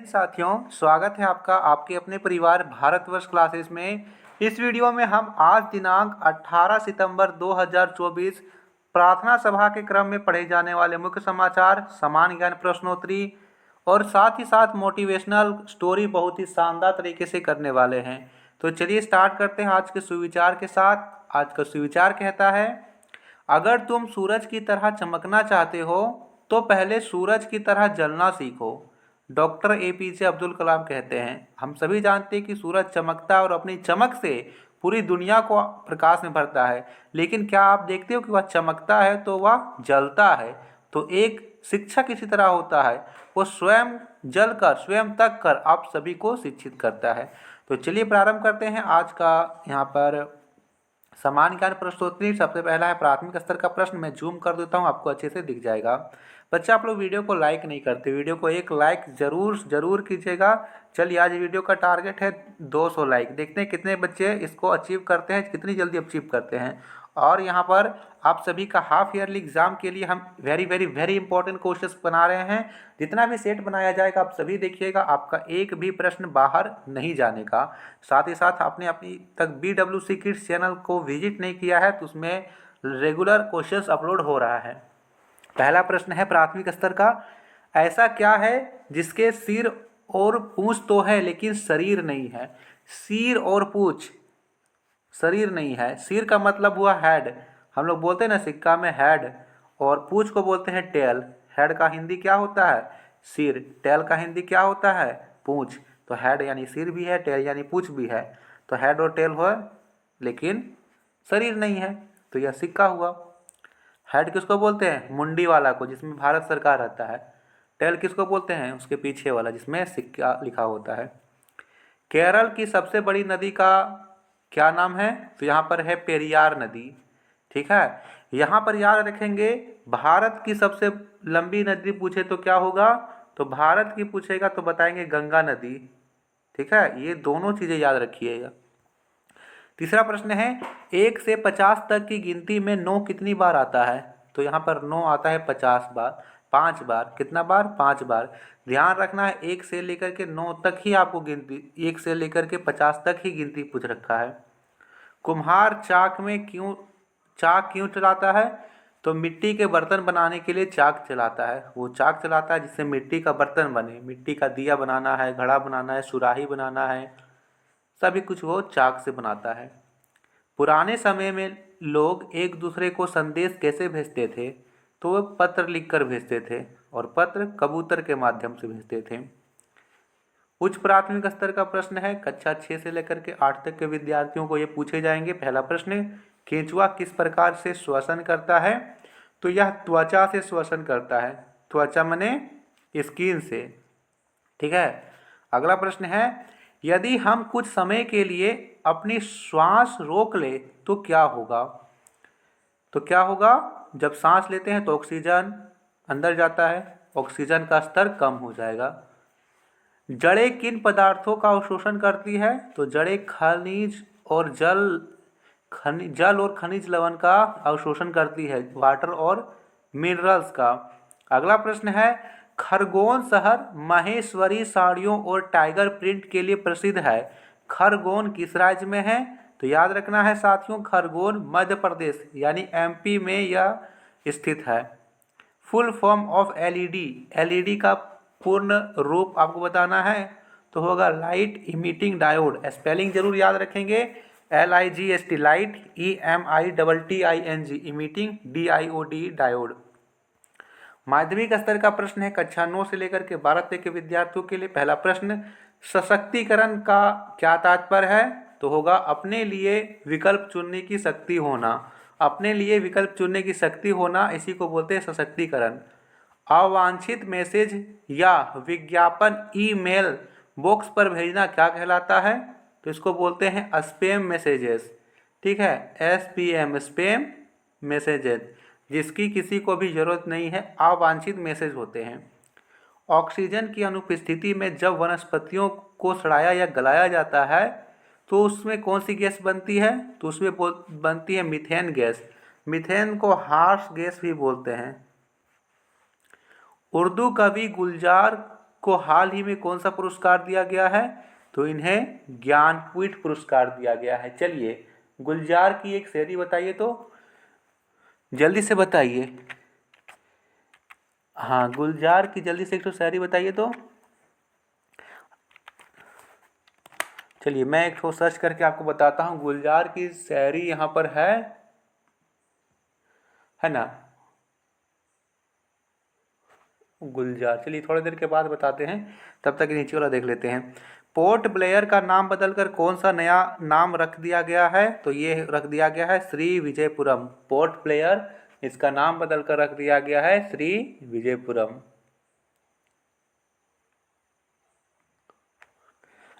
साथियों, स्वागत है आपका आपके अपने परिवार भारतवर्ष क्लासेस में। इस वीडियो में हम आज दिनांक 18 सितंबर 2024 प्रार्थना सभा के क्रम में पढ़े जाने वाले मुख्य समाचार, समान ज्ञान प्रश्नोत्तरी और साथ ही साथ मोटिवेशनल स्टोरी बहुत ही शानदार तरीके से करने वाले हैं। तो चलिए स्टार्ट करते हैं आज के सुविचार के साथ। आज का सुविचार कहता है, अगर तुम सूरज की तरह चमकना चाहते हो तो पहले सूरज की तरह जलना सीखो। डॉक्टर एपीजे अब्दुल कलाम कहते हैं। हम सभी जानते हैं कि सूरज चमकता है और अपनी चमक से पूरी दुनिया को प्रकाश में भरता है, लेकिन क्या आप देखते हो कि वह चमकता है तो वह जलता है। तो एक शिक्षक इसी तरह होता है, वो स्वयं जलकर स्वयं तक कर आप सभी को शिक्षित करता है। तो चलिए प्रारंभ करते हैं आज का यहाँ पर समान ज्ञान प्रश्नोत्तरी। सबसे पहला है प्राथमिक स्तर का प्रश्न। मैं जूम कर देता हूँ, आपको अच्छे से दिख जाएगा। बच्चे आप लोग वीडियो को लाइक नहीं करते, वीडियो को एक लाइक जरूर कीजिएगा। चलिए आज वीडियो का टारगेट है 200 लाइक। देखते हैं कितने बच्चे इसको अचीव करते हैं, कितनी जल्दी अचीव करते हैं। और यहाँ पर आप सभी का हाफ ईयरली एग्जाम के लिए हम वेरी इंपॉर्टेंट क्वेश्चंस बना रहे हैं। जितना भी सेट बनाया जाएगा आप सभी देखिएगा, आपका एक भी प्रश्न बाहर नहीं जाने का। साथ ही साथ आपने अपनी तक BWC किड्स चैनल को विजिट नहीं किया है तो उसमें रेगुलर क्वेश्चंस अपलोड हो रहा है। पहला प्रश्न है प्राथमिक स्तर का, ऐसा क्या है जिसके सिर और पूंछ तो है लेकिन शरीर नहीं है। सिर और पूंछ, शरीर नहीं है। सिर का मतलब हुआ हेड, हम लोग बोलते हैं ना सिक्का में हेड, और पूंछ को बोलते हैं टेल। हेड का हिंदी क्या होता है? सिर। टेल का हिंदी क्या होता है? पूंछ। तो हेड यानी सिर भी है, टेल यानी पूंछ भी है। तो हेड और टेल हो लेकिन शरीर नहीं है, तो यह सिक्का हुआ। हेड किसको बोलते हैं? मुंडी वाला को, जिसमें भारत सरकार रहता है। टेल किसको बोलते हैं? उसके पीछे वाला जिसमें सिक्का लिखा होता है। केरल की सबसे बड़ी नदी का क्या नाम है? तो यहाँ पर है पेरियार नदी। ठीक है, यहाँ पर याद रखेंगे भारत की सबसे लंबी नदी पूछे तो क्या होगा? तो भारत की पूछेगा तो बताएंगे गंगा नदी। ठीक है, ये दोनों चीजें याद रखिएगा। तीसरा प्रश्न है, 1 से 50 तक की गिनती में 9 कितनी बार आता है? तो यहाँ पर 9 आता है 50 बार, 5 बार। कितना बार? 5 बार। ध्यान रखना है 1 से लेकर के 9 तक ही आपको गिनती, 1 से लेकर के 50 तक ही गिनती पूछ रखा है। कुम्हार चाक क्यों चलाता है? तो मिट्टी के बर्तन बनाने के लिए चाक चलाता है। वो चाक चलाता है जिससे मिट्टी का बर्तन बने, मिट्टी का दिया बनाना है, घड़ा बनाना है, सुराही बनाना है, सभी कुछ वो चाक से बनाता है। पुराने समय में लोग एक दूसरे को संदेश कैसे भेजते थे? तो वो पत्र लिखकर भेजते थे, और पत्र कबूतर के माध्यम से भेजते थे। उच्च प्राथमिक स्तर का प्रश्न है, कक्षा 6 से लेकर के 8 तक के विद्यार्थियों को ये पूछे जाएंगे। पहला प्रश्न, केंचुआ किस प्रकार से श्वसन करता है? तो यह त्वचा से श्वसन करता है। त्वचा मने स्किन से। ठीक है, अगला प्रश्न है, यदि हम कुछ समय के लिए अपनी श्वास रोक ले तो क्या होगा? तो क्या होगा? जब सांस लेते हैं तो ऑक्सीजन अंदर जाता है, ऑक्सीजन का स्तर कम हो जाएगा। जड़ें किन पदार्थों का अवशोषण करती है? तो जड़ें खनिज और जल और खनिज लवण का अवशोषण करती है, वाटर और मिनरल्स का। अगला प्रश्न है, खरगोन शहर महेश्वरी साड़ियों और टाइगर प्रिंट के लिए प्रसिद्ध है। खरगोन किस राज्य में है? तो याद रखना है साथियों, खरगोन मध्य प्रदेश यानी MP में यह स्थित है। Full form of LED, LED का पूर्ण रूप आपको बताना है तो होगा लाइट इमिटिंग डायोड। स्पेलिंग जरूर याद रखेंगे, LIGHT, light, EMITTING, emitting DIOD, diode. माध्यमिक स्तर का प्रश्न है कक्षा 9 से लेकर के 12 तक के विद्यार्थियों के लिए। पहला प्रश्न, सशक्तिकरण का क्या तात्पर्य है? तो होगा अपने लिए विकल्प चुनने की शक्ति होना। अपने लिए विकल्प चुनने की शक्ति होना, इसी को बोलते हैं सशक्तिकरण। अवांछित मैसेज या विज्ञापन ईमेल बॉक्स पर भेजना क्या कहलाता है? तो इसको बोलते हैं स्पैम मैसेजेस। ठीक है, SPM, स्पैम मैसेजेस, जिसकी किसी को भी जरूरत नहीं है, अवांछित मैसेज होते हैं। ऑक्सीजन की अनुपस्थिति में जब वनस्पतियों को सड़ाया या गलाया जाता है तो उसमें कौन सी गैस बनती है? तो उसमें बनती है मीथेन गैस। मीथेन को हार्श गैस भी बोलते हैं। उर्दू कवि गुलजार को हाल ही में कौन सा पुरस्कार दिया गया है? तो इन्हें ज्ञानपीठ पुरस्कार दिया गया है। चलिए गुलजार की एक शायरी बताइए तो, जल्दी से बताइए। हाँ, गुलजार की जल्दी से एक तो शायरी बताइए तो। चलिए मैं एक ठो सर्च करके आपको बताता हूँ। गुलजार की शायरी यहाँ पर है ना, गुलजार। चलिए थोड़ी देर के बाद बताते हैं, तब तक नीचे वाला देख लेते हैं। पोर्ट ब्लेयर का नाम बदलकर कौन सा नया नाम रख दिया गया है? तो ये रख दिया गया है श्री विजयपुरम। पोर्ट ब्लेयर, इसका नाम बदलकर रख दिया गया है श्री विजयपुरम।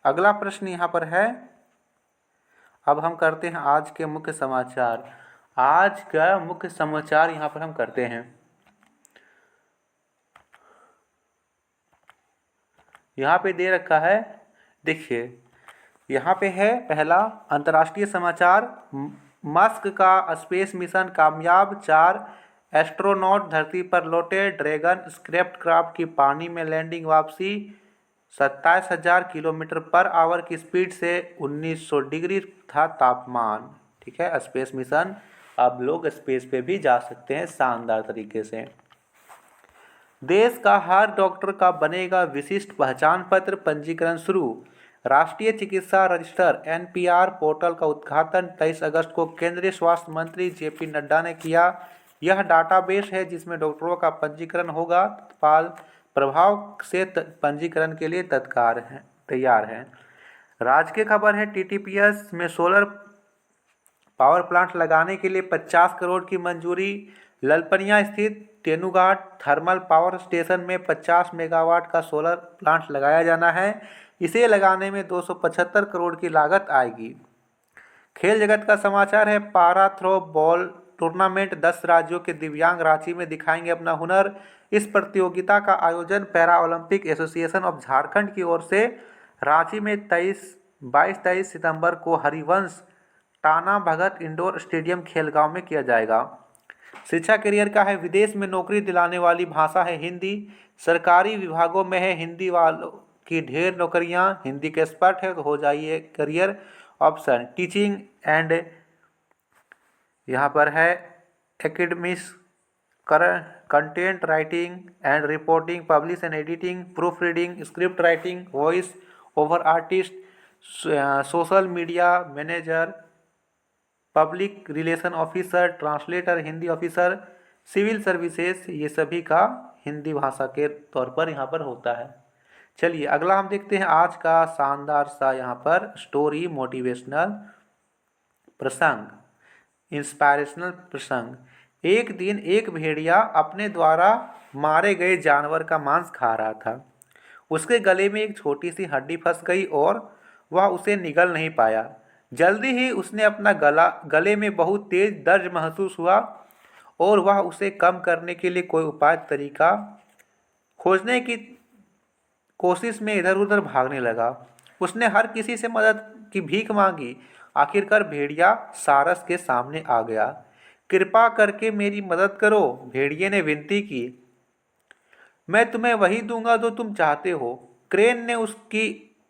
अगला प्रश्न यहाँ पर है, अब हम करते हैं आज के मुख्य समाचार। आज का मुख्य समाचार यहाँ पर हम करते हैं। यहाँ पे दे रखा है, देखिए यहाँ पे है पहला अंतर्राष्ट्रीय समाचार। मस्क का स्पेस मिशन कामयाब, 4 एस्ट्रोनॉट धरती पर लौटे। ड्रैगन स्क्रेप्ट क्राफ्ट की पानी में लैंडिंग, वापसी 27,000 किलोमीटर पर आवर की स्पीड से। 1900 डिग्री था तापमान। ठीक है, स्पेस मिशन, अब लोग स्पेस पे भी जा सकते हैं शानदार तरीके से। देश का हर डॉक्टर का बनेगा विशिष्ट पहचान पत्र, पंजीकरण शुरू। राष्ट्रीय चिकित्सा रजिस्टर एनपीआर पोर्टल का उद्घाटन 23 अगस्त को केंद्रीय स्वास्थ्य मंत्री जेपी नड्डा ने किया। यह डाटाबेस है जिसमें डॉक्टरों का पंजीकरण होगा। तत्काल प्रभाव से पंजीकरण के लिए तैयार है। राज्य की खबर है, टीटीपीएस में सोलर पावर प्लांट लगाने के लिए 50 करोड़ की मंजूरी। ललपनिया स्थित तेनुघाट थर्मल पावर स्टेशन में 50 मेगावाट का सोलर प्लांट लगाया जाना है। इसे लगाने में 275 करोड़ की लागत आएगी। खेल जगत का समाचार है, पारा थ्रो बॉल टूर्नामेंट, 10 राज्यों के दिव्यांग रांची में दिखाएंगे अपना हुनर। इस प्रतियोगिता का आयोजन para Olympic association of Jharkhand की ओर से रांची में 22-23 सितंबर को हरिवंश टाना भगत इंडोर स्टेडियम खेलगांव में किया जाएगा। शिक्षा करियर का है, विदेश में नौकरी दिलाने वाली भाषा है हिंदी। सरकारी विभागों में है हिंदी वालों की ढेर नौकरियां। हिंदी के एक्सपर्ट है तो हो जाइए करियर ऑप्शन। टीचिंग एंड यहाँ पर है academics, content writing and reporting, publish and editing, proof reading, script writing, voice over artist, social media manager, public relation officer, translator, Hindi officer, civil services, ये सभी का हिंदी भाषा के तौर पर यहाँ पर होता है। चलिए अगला हम देखते हैं आज का शानदार सा यहाँ पर स्टोरी, मोटिवेशनल प्रसंग, इंस्पायरेशनल प्रसंग। एक दिन एक भेड़िया अपने द्वारा मारे गए जानवर का मांस खा रहा था। उसके गले में एक छोटी सी हड्डी फंस गई और वह उसे निगल नहीं पाया। जल्दी ही उसने अपना गले में बहुत तेज दर्द महसूस हुआ और वह उसे कम करने के लिए कोई उपाय तरीका खोजने की कोशिश में इधर उधर भागने लगा। उसने हर किसी से मदद की भीख मांगी। आखिरकार भेड़िया सारस के सामने आ गया। कृपा करके मेरी मदद करो, भेड़िए ने विनती की। मैं तुम्हें वही दूंगा जो तुम चाहते हो। क्रेन ने उसकी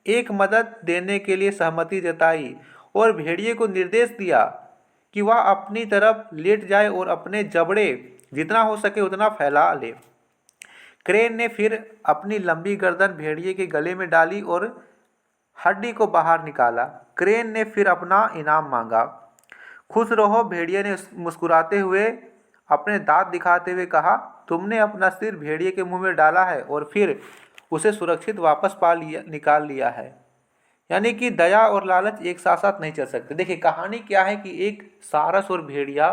एक मदद देने के लिए सहमति जताई और भेड़िए को निर्देश दिया कि वह अपनी तरफ लेट जाए और अपने जबड़े जितना हो सके उतना फैला ले। क्रेन ने फिर अपनी लंबी गर्दन भेड़िए के गले में डाली और हड्डी को बाहर निकाला। क्रेन ने फिर अपना इनाम मांगा। खुश रहो, भेड़िए ने मुस्कुराते हुए अपने दांत दिखाते हुए कहा। तुमने अपना सिर भेड़िए के मुंह में डाला है और फिर उसे सुरक्षित वापस निकाल लिया है। यानी कि दया और लालच एक साथ साथ नहीं चल सकते। देखिए कहानी क्या है कि एक सारस और भेड़िया,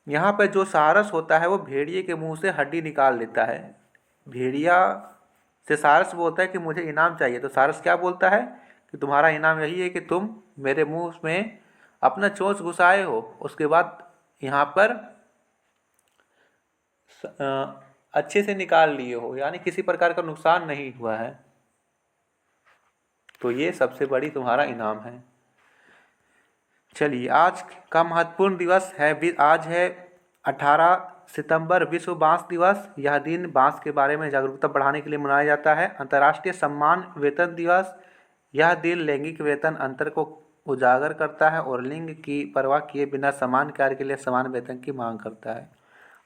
यहाँ पर जो सारस होता है वो भेड़िए के मुंह से हड्डी निकाल लेता है। भेड़िया से सारस बोलता है कि मुझे इनाम चाहिए, तो सारस क्या बोलता है कि तुम्हारा इनाम यही है कि तुम मेरे मुंह में अपना चोंच घुसाए हो, उसके बाद यहाँ पर अच्छे से निकाल लिए हो, यानी किसी प्रकार का नुकसान नहीं हुआ है, तो ये सबसे बड़ी तुम्हारा इनाम है। चलिए आज का महत्वपूर्ण दिवस है, आज है 18 सितंबर विश्व बांस दिवस। यह दिन बांस के बारे में जागरूकता बढ़ाने के लिए मनाया जाता है। अंतर्राष्ट्रीय सम्मान वेतन दिवस। यह दिन लैंगिक वेतन अंतर को उजागर करता है और लिंग की परवाह किए बिना समान कार्य के लिए समान वेतन की मांग करता है।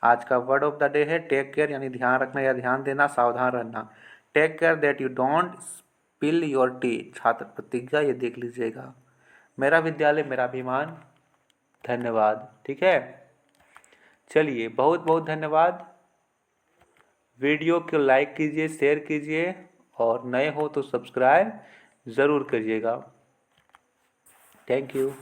आज का वर्ड ऑफ द डे है टेक केयर, यानी ध्यान रखना या ध्यान देना, सावधान रहना। Take care that you don't spill your tea. छात्र प्रतिज्ञा, ये देख लीजिएगा। मेरा विद्यालय मेरा अभिमान। धन्यवाद। ठीक है, चलिए बहुत बहुत धन्यवाद। वीडियो को लाइक कीजिए, शेयर कीजिए और नए हो तो सब्सक्राइब ज़रूर करिएगा। Thank you.